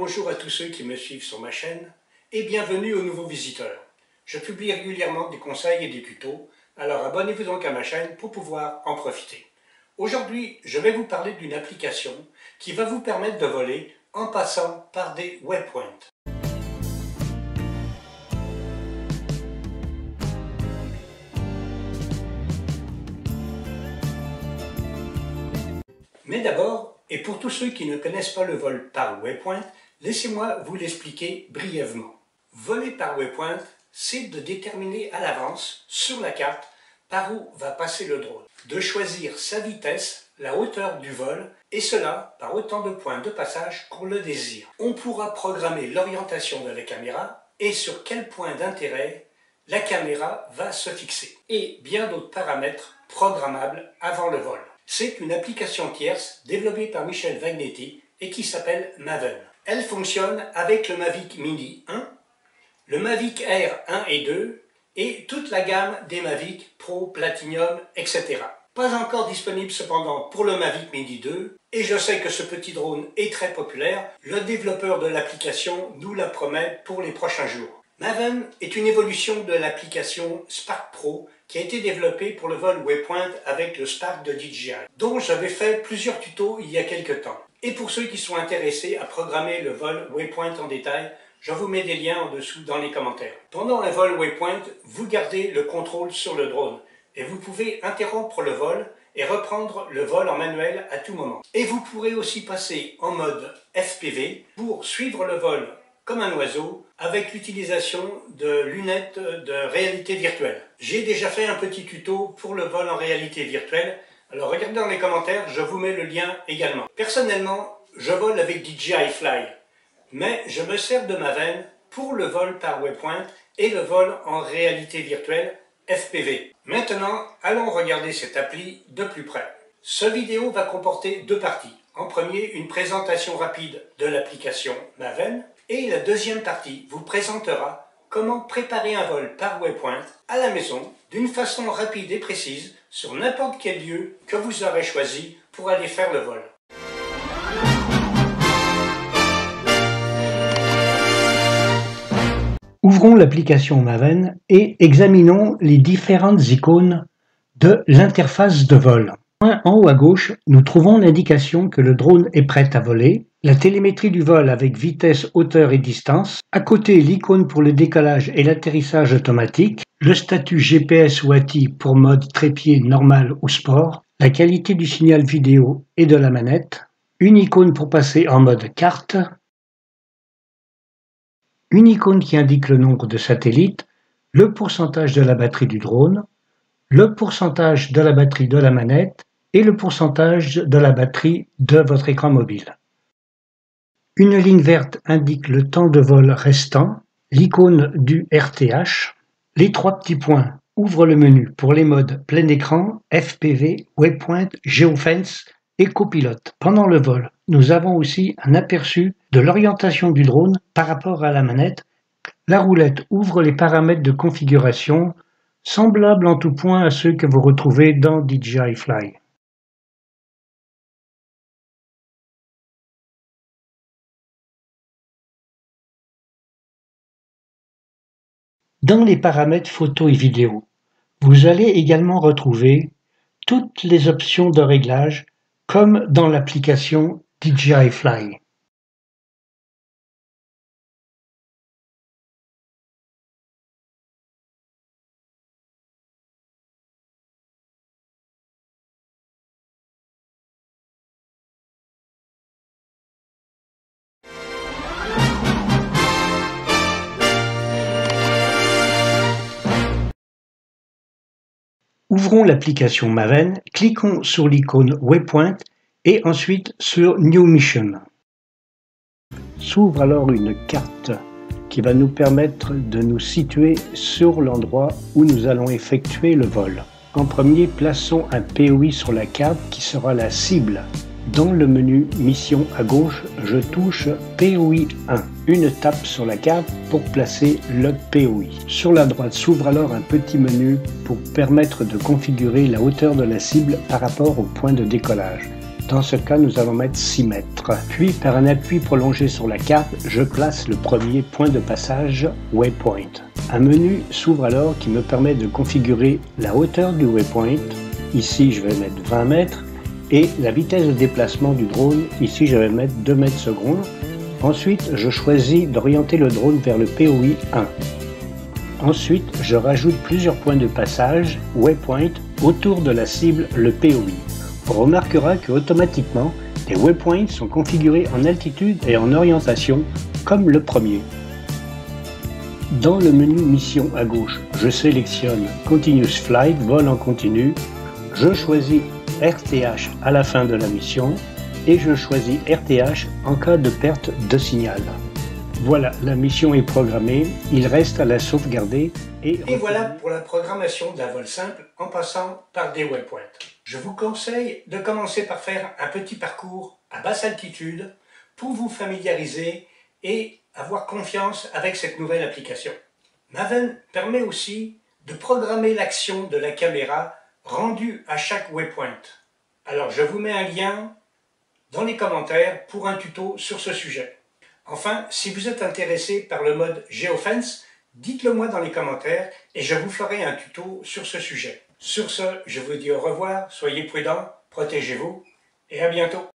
Bonjour à tous ceux qui me suivent sur ma chaîne et bienvenue aux nouveaux visiteurs. Je publie régulièrement des conseils et des tutos, alors abonnez-vous donc à ma chaîne pour pouvoir en profiter. Aujourd'hui, je vais vous parler d'une application qui va vous permettre de voler en passant par des waypoints. Mais d'abord, et pour tous ceux qui ne connaissent pas le vol par waypoint, laissez-moi vous l'expliquer brièvement. Voler par waypoint, c'est de déterminer à l'avance, sur la carte, par où va passer le drone, de choisir sa vitesse, la hauteur du vol, et cela par autant de points de passage qu'on le désire. On pourra programmer l'orientation de la caméra et sur quel point d'intérêt la caméra va se fixer, et bien d'autres paramètres programmables avant le vol. C'est une application tierce développée par Michel Vagnetti et qui s'appelle Maven. Elle fonctionne avec le Mavic Mini 1, le Mavic Air 1 et 2 et toute la gamme des Mavic Pro, Platinum, etc. Pas encore disponible cependant pour le Mavic Mini 2 et je sais que ce petit drone est très populaire. Le développeur de l'application nous la promet pour les prochains jours. Maven est une évolution de l'application Spark Pro qui a été développée pour le vol waypoint avec le Spark de DJI, dont j'avais fait plusieurs tutos il y a quelques temps. Et pour ceux qui sont intéressés à programmer le vol waypoint en détail, je vous mets des liens en dessous dans les commentaires. Pendant un vol waypoint, vous gardez le contrôle sur le drone et vous pouvez interrompre le vol et reprendre le vol en manuel à tout moment. Et vous pourrez aussi passer en mode FPV pour suivre le vol comme un oiseau avec l'utilisation de lunettes de réalité virtuelle. J'ai déjà fait un petit tuto pour le vol en réalité virtuelle, alors regardez dans les commentaires, je vous mets le lien également. Personnellement, je vole avec DJI Fly, mais je me sers de Maven pour le vol par waypoint et le vol en réalité virtuelle FPV. Maintenant, allons regarder cette appli de plus près. Cette vidéo va comporter deux parties. En premier, une présentation rapide de l'application Maven, et la deuxième partie vous présentera comment préparer un vol par waypoint à la maison d'une façon rapide et précise sur n'importe quel lieu que vous aurez choisi pour aller faire le vol. Ouvrons l'application Maven et examinons les différentes icônes de l'interface de vol. En haut à gauche, nous trouvons l'indication que le drone est prêt à voler, la télémétrie du vol avec vitesse, hauteur et distance, à côté l'icône pour le décollage et l'atterrissage automatique, le statut GPS ou ATI pour mode trépied normal ou sport, la qualité du signal vidéo et de la manette, une icône pour passer en mode carte, une icône qui indique le nombre de satellites, le pourcentage de la batterie du drone, le pourcentage de la batterie de la manette et le pourcentage de la batterie de votre écran mobile. Une ligne verte indique le temps de vol restant, l'icône du RTH. Les trois petits points ouvrent le menu pour les modes plein écran, FPV, Waypoint, Geofence et copilote. Pendant le vol, nous avons aussi un aperçu de l'orientation du drone par rapport à la manette. La roulette ouvre les paramètres de configuration, semblables en tout point à ceux que vous retrouvez dans DJI Fly. Dans les paramètres photo et vidéo, vous allez également retrouver toutes les options de réglage comme dans l'application DJI Fly. Ouvrons l'application Maven, cliquons sur l'icône Waypoint et ensuite sur New Mission. S'ouvre alors une carte qui va nous permettre de nous situer sur l'endroit où nous allons effectuer le vol. En premier, plaçons un POI sur la carte qui sera la cible. Dans le menu Mission à gauche, je touche POI 1. Une tape sur la carte pour placer le POI. Sur la droite s'ouvre alors un petit menu pour permettre de configurer la hauteur de la cible par rapport au point de décollage. Dans ce cas, nous allons mettre 6 mètres. Puis, par un appui prolongé sur la carte, je place le premier point de passage Waypoint. Un menu s'ouvre alors qui me permet de configurer la hauteur du waypoint. Ici, je vais mettre 20 mètres. Et la vitesse de déplacement du drone. Ici, je vais mettre 2 mètres secondes. Ensuite, je choisis d'orienter le drone vers le POI 1. Ensuite, je rajoute plusieurs points de passage, waypoint, autour de la cible, le POI. On remarquera que automatiquement, les waypoints sont configurés en altitude et en orientation, comme le premier. Dans le menu Mission à gauche, je sélectionne Continuous Flight, vol en continu. Je choisis RTH à la fin de la mission et je choisis RTH en cas de perte de signal. Voilà, la mission est programmée, il reste à la sauvegarder et voilà pour la programmation d'un vol simple en passant par des waypoints. Je vous conseille de commencer par faire un petit parcours à basse altitude pour vous familiariser et avoir confiance avec cette nouvelle application. Maven permet aussi de programmer l'action de la caméra rendue à chaque waypoint. Alors je vous mets un lien dans les commentaires pour un tuto sur ce sujet. Enfin, si vous êtes intéressé par le mode Geofence, dites-le moi dans les commentaires et je vous ferai un tuto sur ce sujet. Sur ce, je vous dis au revoir, soyez prudents, protégez-vous et à bientôt.